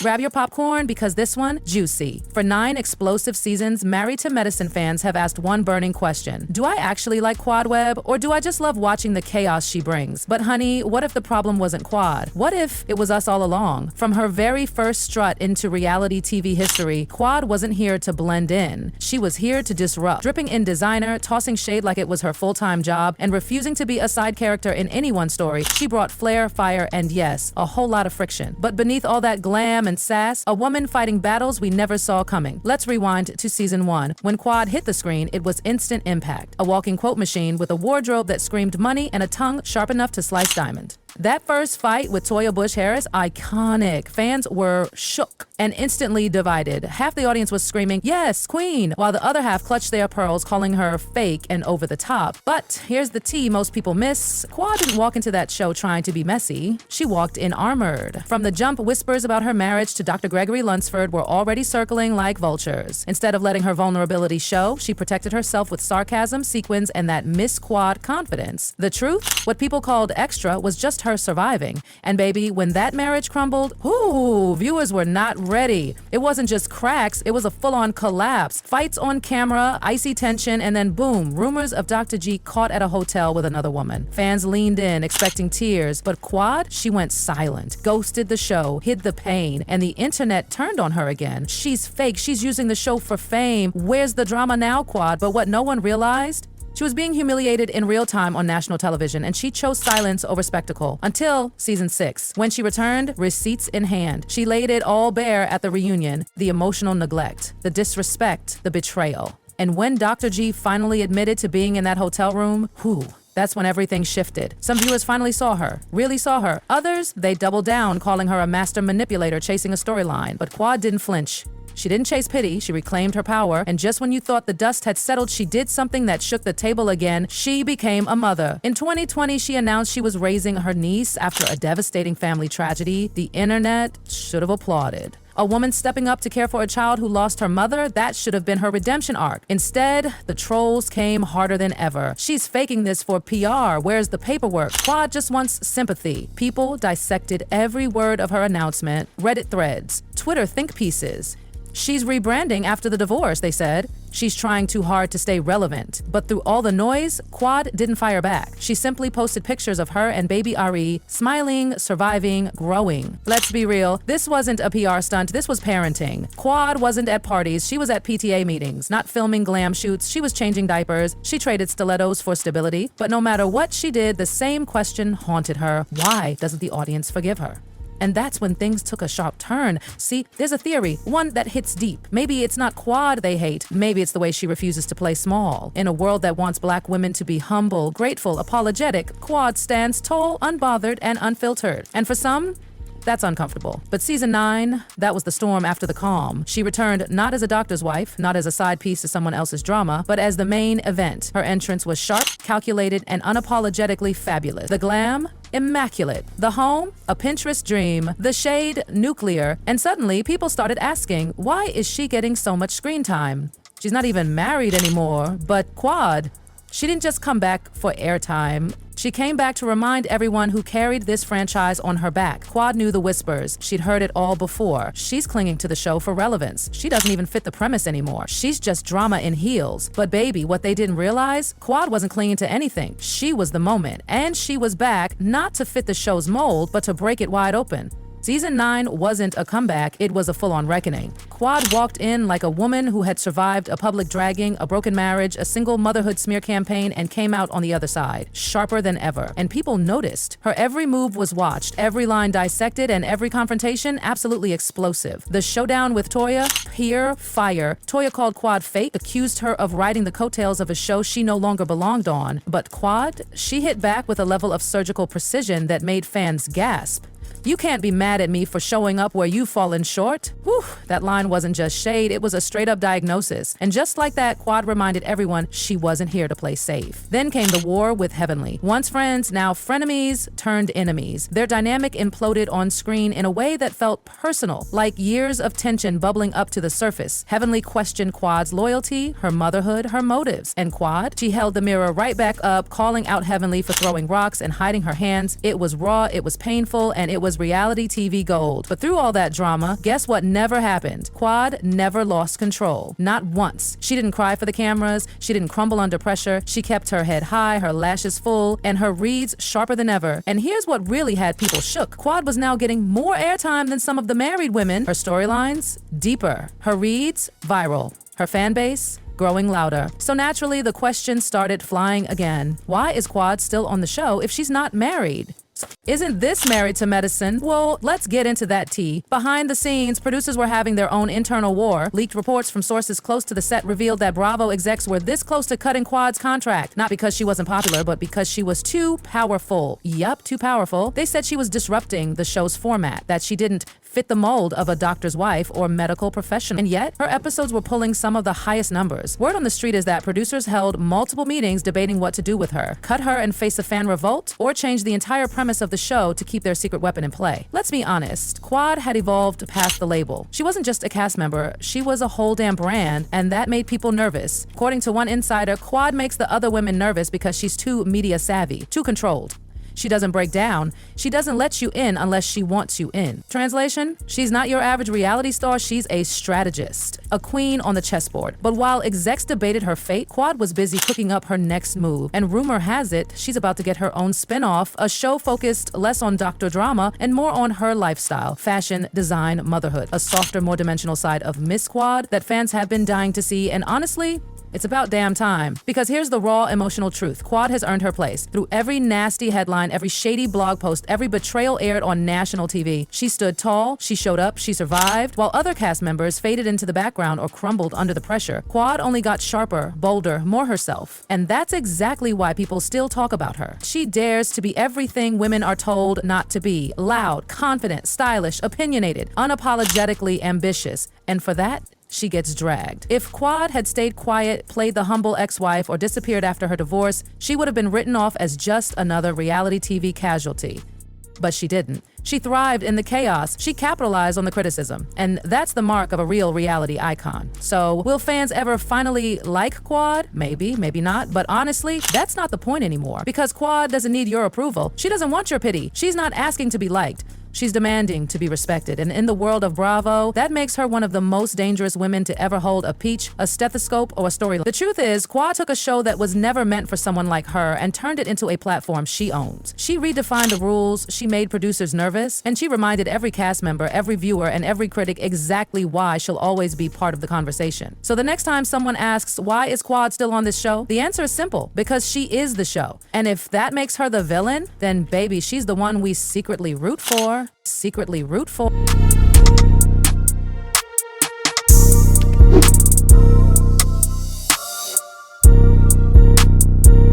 Grab your popcorn because this one, juicy. For 9 explosive seasons, Married to Medicine fans have asked one burning question. Do I actually like Quad Webb, or do I just love watching the chaos she brings? But honey, what if the problem wasn't Quad? What if it was us all along? From her very first strut into reality TV history, Quad wasn't here to blend in. She was here to disrupt, dripping in designer, tossing shade like it was her full-time job, and refusing to be a side character in anyone's story. She brought flair, fire, and yes, a whole lot of friction. But beneath all that glam and sass, a woman fighting battles we never saw coming. Let's rewind to season 1. When Quad hit the screen, it was instant impact. A walking quote machine with a wardrobe that screamed money and a tongue sharp enough to slice diamond. That first fight with Toya Bush Harris, iconic. Fans were shook and instantly divided. Half the audience was screaming, "Yes, queen," while the other half clutched their pearls, calling her fake and over the top. But here's the tea most people miss. Quad didn't walk into that show trying to be messy. She walked in armored. From the jump, whispers about her marriage to Dr. Gregory Lunceford were already circling like vultures. Instead of letting her vulnerability show, she protected herself with sarcasm, sequins, and that Miss Quad confidence. The truth? What people called extra was just her surviving. And baby, when that marriage crumbled, viewers were not ready. It wasn't just cracks, it was a full-on collapse. Fights on camera, icy tension, and then boom, rumors of Dr. G caught at a hotel with another woman. Fans leaned in, expecting tears, but Quad, she went silent, ghosted the show, hid the pain, and the internet turned on her again. She's fake, she's using the show for fame. Where's the drama now, Quad? But what no one realized? She was being humiliated in real time on national television, and she chose silence over spectacle until season 6. When she returned, receipts in hand, she laid it all bare at the reunion: the emotional neglect, the disrespect, the betrayal. And when Dr. G finally admitted to being in that hotel room, that's when everything shifted. Some viewers finally saw her, really saw her. Others, they doubled down, calling her a master manipulator chasing a storyline. But Quad didn't flinch. She didn't chase pity, she reclaimed her power, and just when you thought the dust had settled, she did something that shook the table again. She became a mother. In 2020, she announced she was raising her niece after a devastating family tragedy. The internet should have applauded. A woman stepping up to care for a child who lost her mother, that should have been her redemption arc. Instead, the trolls came harder than ever. She's faking this for PR. Where's the paperwork? Quad just wants sympathy. People dissected every word of her announcement, Reddit threads, Twitter think pieces. She's rebranding after the divorce, they said. She's trying too hard to stay relevant. But through all the noise, Quad didn't fire back. She simply posted pictures of her and baby Ari smiling, surviving, growing. Let's be real, this wasn't a PR stunt, this was parenting. Quad wasn't at parties, she was at PTA meetings, not filming glam shoots, she was changing diapers, she traded stilettos for stability. But no matter what she did, the same question haunted her. Why doesn't the audience forgive her? And that's when things took a sharp turn. See, there's a theory, one that hits deep. Maybe it's not Quad they hate. Maybe it's the way she refuses to play small. In a world that wants Black women to be humble, grateful, apologetic, Quad stands tall, unbothered, and unfiltered. And for some, that's uncomfortable. But season 9, that was the storm after the calm. She returned not as a doctor's wife, not as a side piece to someone else's drama, but as the main event. Her entrance was sharp, calculated, and unapologetically fabulous. The glam, immaculate. The home, a Pinterest dream. The shade, nuclear. And suddenly, people started asking, why is she getting so much screen time? She's not even married anymore. But Quad, she didn't just come back for airtime. She came back to remind everyone who carried this franchise on her back. Quad knew the whispers. She'd heard it all before. She's clinging to the show for relevance. She doesn't even fit the premise anymore. She's just drama in heels. But baby, what they didn't realize? Quad wasn't clinging to anything. She was the moment. And she was back, not to fit the show's mold, but to break it wide open. Season 9 wasn't a comeback, it was a full-on reckoning. Quad walked in like a woman who had survived a public dragging, a broken marriage, a single motherhood smear campaign, and came out on the other side, sharper than ever. And people noticed. Her every move was watched, every line dissected, and every confrontation absolutely explosive. The showdown with Toya, pure fire. Toya called Quad fake, accused her of riding the coattails of a show she no longer belonged on. But Quad, she hit back with a level of surgical precision that made fans gasp. You can't be mad at me for showing up where you've fallen short. Whew, that line wasn't just shade, it was a straight-up diagnosis. And just like that, Quad reminded everyone she wasn't here to play safe. Then came the war with Heavenly. Once friends, now frenemies turned enemies. Their dynamic imploded on screen in a way that felt personal, like years of tension bubbling up to the surface. Heavenly questioned Quad's loyalty, her motherhood, her motives. And Quad, she held the mirror right back up, calling out Heavenly for throwing rocks and hiding her hands. It was raw, it was painful, and it was was reality TV gold. But through all that drama, guess what never happened? Quad never lost control. Not once. She didn't cry for the cameras. She didn't crumble under pressure. She kept her head high, her lashes full, and her reads sharper than ever. And here's what really had people shook. Quad was now getting more airtime than some of the married women. Her storylines, deeper. Her reads, viral. Her fan base, growing louder. So naturally, the question started flying again. Why is Quad still on the show if she's not married? Isn't this Married to Medicine? Well, let's get into that tea. Behind the scenes, producers were having their own internal war. Leaked reports from sources close to the set revealed that Bravo execs were this close to cutting Quad's contract. Not because she wasn't popular, but because she was too powerful. Yup, too powerful. They said she was disrupting the show's format, that she didn't fit the mold of a doctor's wife or medical professional. And yet, her episodes were pulling some of the highest numbers. Word on the street is that producers held multiple meetings debating what to do with her. Cut her and face a fan revolt, or change the entire premise of the show to keep their secret weapon in play. Let's be honest, Quad had evolved past the label. She wasn't just a cast member, she was a whole damn brand, and that made people nervous. According to one insider, Quad makes the other women nervous because she's too media savvy, too controlled. She doesn't break down. She doesn't let you in unless she wants you in. Translation? She's not your average reality star, she's a strategist, a queen on the chessboard. But while execs debated her fate, Quad was busy cooking up her next move. And rumor has it, she's about to get her own spin-off, a show focused less on doctor drama and more on her lifestyle, fashion, design, motherhood. A softer, more dimensional side of Miss Quad that fans have been dying to see, and honestly, it's about damn time. Because here's the raw emotional truth. Quad has earned her place. Through every nasty headline, every shady blog post, every betrayal aired on national TV, she stood tall, she showed up, she survived. While other cast members faded into the background or crumbled under the pressure, Quad only got sharper, bolder, more herself. And that's exactly why people still talk about her. She dares to be everything women are told not to be. Loud, confident, stylish, opinionated, unapologetically ambitious. And for that, she gets dragged. If Quad had stayed quiet, played the humble ex-wife, or disappeared after her divorce, she would have been written off as just another reality TV casualty. But she didn't. She thrived in the chaos. She capitalized on the criticism. And that's the mark of a real reality icon. So, will fans ever finally like Quad? Maybe, maybe not. But honestly, that's not the point anymore. Because Quad doesn't need your approval. She doesn't want your pity. She's not asking to be liked. She's demanding to be respected, and in the world of Bravo, that makes her one of the most dangerous women to ever hold a peach, a stethoscope, or a storyline. The truth is, Quad took a show that was never meant for someone like her and turned it into a platform she owns. She redefined the rules, she made producers nervous, and she reminded every cast member, every viewer, and every critic exactly why she'll always be part of the conversation. So the next time someone asks, why is Quad still on this show? The answer is simple, because she is the show. And if that makes her the villain, then baby, she's the one we secretly root for. Secretly root for.